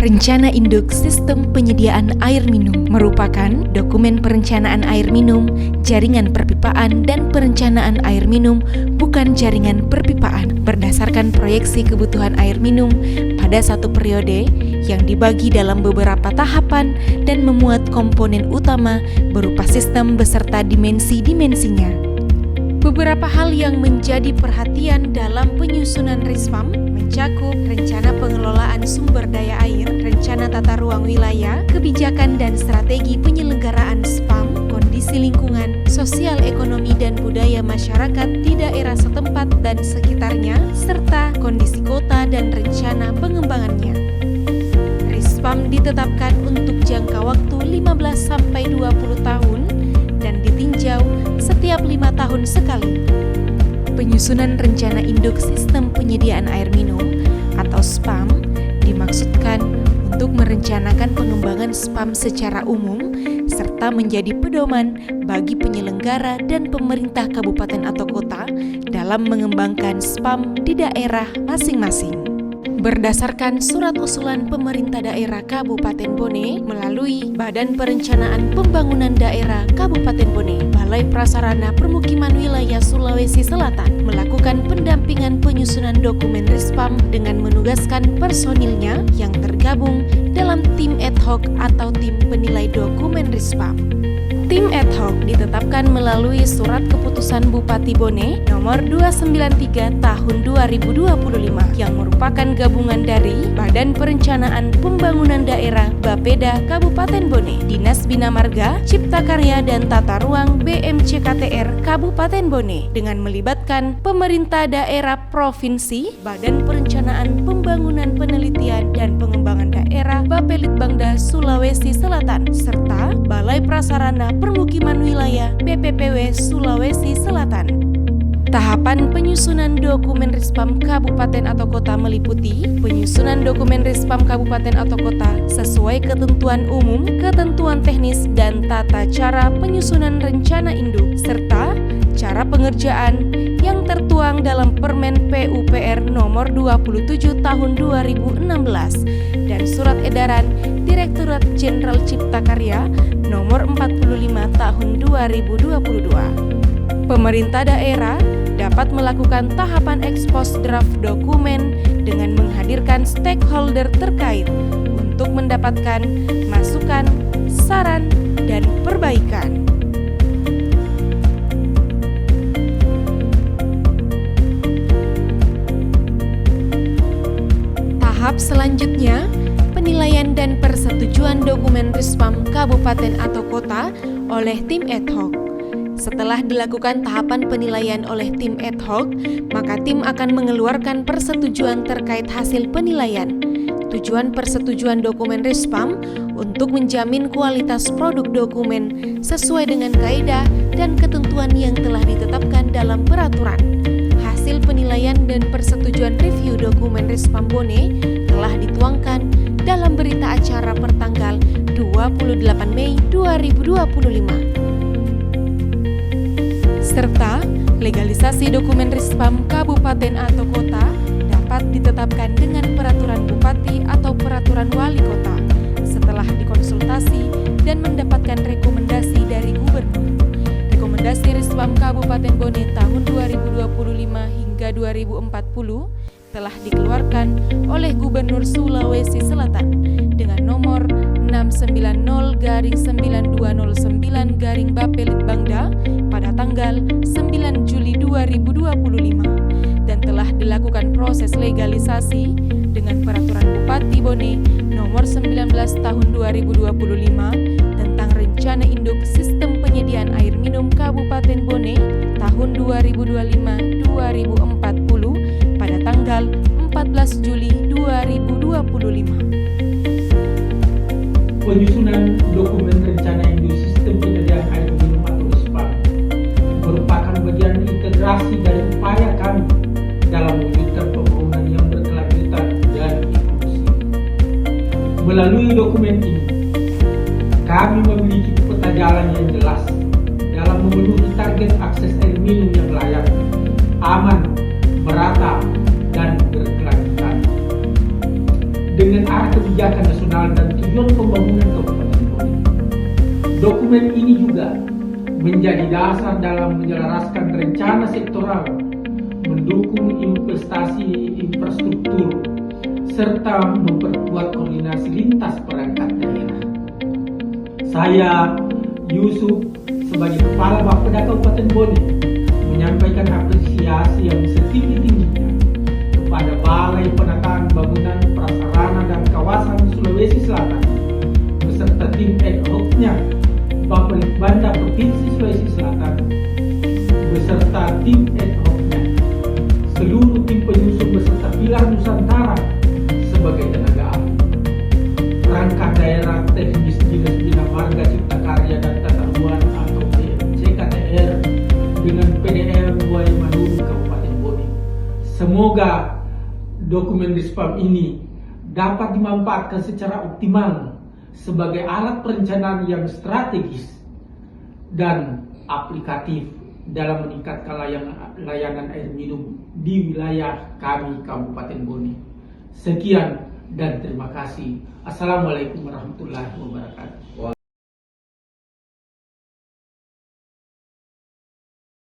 Rencana Induk Sistem Penyediaan Air Minum merupakan dokumen perencanaan air minum, jaringan perpipaan dan perencanaan air minum, bukan jaringan perpipaan, berdasarkan proyeksi kebutuhan air minum pada satu periode yang dibagi dalam beberapa tahapan dan memuat komponen utama berupa sistem beserta dimensi-dimensinya. Beberapa hal yang menjadi perhatian dalam penyusunan RISPAM mencakup rencana pengelolaan sumber daya air, rencana tata ruang wilayah, kebijakan dan strategi penyelenggaraan SPAM, kondisi lingkungan, sosial ekonomi dan budaya masyarakat di daerah setempat dan sekitarnya, serta kondisi kota dan rencana pengembangannya. RISPAM ditetapkan untuk jangka waktu 15-20 tahun dan ditinjau setiap 5 tahun sekali. Penyusunan Rencana Induk Sistem Penyediaan Air Minum atau SPAM dimaksudkan untuk merencanakan pengembangan SPAM secara umum serta menjadi pedoman bagi penyelenggara dan pemerintah kabupaten atau kota dalam mengembangkan SPAM di daerah masing-masing. Berdasarkan surat usulan pemerintah daerah Kabupaten Bone melalui Badan Perencanaan Pembangunan Daerah Kabupaten Bone, Balai Prasarana Permukiman Wilayah Sulawesi Selatan melakukan pendampingan penyusunan dokumen RISPAM dengan menugaskan personilnya yang tergabung dalam tim ad hoc atau tim penilai dokumen RISPAM. Tim ad hoc ditetapkan melalui Surat Keputusan Bupati Bone nomor 293 tahun 2025 yang merupakan gabungan dari Badan Perencanaan Pembangunan Daerah Bapeda Kabupaten Bone, Dinas Bina Marga, Cipta Karya dan Tata Ruang BMCKTR Kabupaten Bone dengan melibatkan pemerintah daerah provinsi, Badan Perencanaan Pembangunan Penelitian dan Pengembangan Daerah Bapelitbangda Sulawesi Selatan serta Balai Prasarana Permukiman Wilayah BPPW Sulawesi Selatan. Tahapan penyusunan dokumen RISPAM kabupaten atau kota meliputi penyusunan dokumen RISPAM kabupaten atau kota sesuai ketentuan umum, ketentuan teknis dan tata cara penyusunan rencana induk serta cara pengerjaan yang tertuang dalam Permen PUPR nomor 27 tahun 2016 dan Surat Edaran Direktorat Jenderal Cipta Karya nomor 45 tahun 2022. Pemerintah daerah dapat melakukan tahapan ekspos draft dokumen dengan menghadirkan stakeholder terkait untuk mendapatkan masukan, saran, dan perbaikan. Tahap selanjutnya, penilaian dan persetujuan dokumen RISPAM kabupaten atau kota oleh tim ad hoc. Setelah dilakukan tahapan penilaian oleh tim ad hoc, maka tim akan mengeluarkan persetujuan terkait hasil penilaian. Tujuan persetujuan dokumen RISPAM untuk menjamin kualitas produk dokumen sesuai dengan kaidah dan ketentuan yang telah ditetapkan dalam peraturan. Hasil penilaian dan persetujuan review dokumen RISPAM Bone telah dituangkan dalam berita acara pertanggal 28 Mei 2025. Serta legalisasi dokumen RISPAM kabupaten atau kota dapat ditetapkan dengan peraturan bupati atau peraturan wali kota setelah dikonsultasi dan mendapatkan rekomendasi dari gubernur. Rekomendasi RISPAM Kabupaten Bone tahun 2025 hingga 2040 telah dikeluarkan oleh Gubernur Sulawesi Selatan dengan nomor 690/9209/Bapelitbangda pada tanggal 9 Juli 2025 dan telah dilakukan proses legalisasi dengan Peraturan Bupati Bone nomor 19 tahun 2025 tentang Rencana Induk Sistem Penyediaan Air Minum Kabupaten Bone tahun 2025-2040 pada tanggal 14 Juli 2025. Penyusunan dokumen rencana induk sistem penyediaan air minum atau SPAM merupakan bagian integrasi dari upaya kami dalam mewujudkan pembangunan yang berkelanjutan dan inklusif. Melalui dokumen ini, kami memiliki peta jalan yang jelas dalam memenuhi target akses air minum yang layak, aman, merata, dan berkelanjutan. dengan arah kebijakan nasional dan tujuan pembangunan Kabupaten Bone. Dokumen ini juga menjadi dasar dalam menyelaraskan rencana sektoral, mendukung investasi infrastruktur, serta memperkuat koordinasi lintas perangkat daerah. Saya, Yusuf, sebagai Kepala Bapeda Kabupaten Bone, menyampaikan apresiasi yang setinggi-tingginya kepada Balai Penataan Bangunan Prasarana dan Kawasan Sulawesi Selatan beserta tim ad hoc-nya Bapelitbang Provinsi Sulawesi Selatan beserta tim ad hoc-nya, seluruh tim penyusun beserta Pilar Nusantara sebagai tenaga ahli, perangkat daerah teknis Dinas Bina Marga Cipta Karya dan Tata Ruang atau CKTR dengan PDL Buaya Manuru Kabupaten Bone. Semoga dokumen Dispam ini dapat dimanfaatkan secara optimal sebagai alat perencanaan yang strategis dan aplikatif dalam meningkatkan layanan air minum di wilayah kami Kabupaten Bone. Sekian dan terima kasih. Assalamualaikum warahmatullahi wabarakatuh.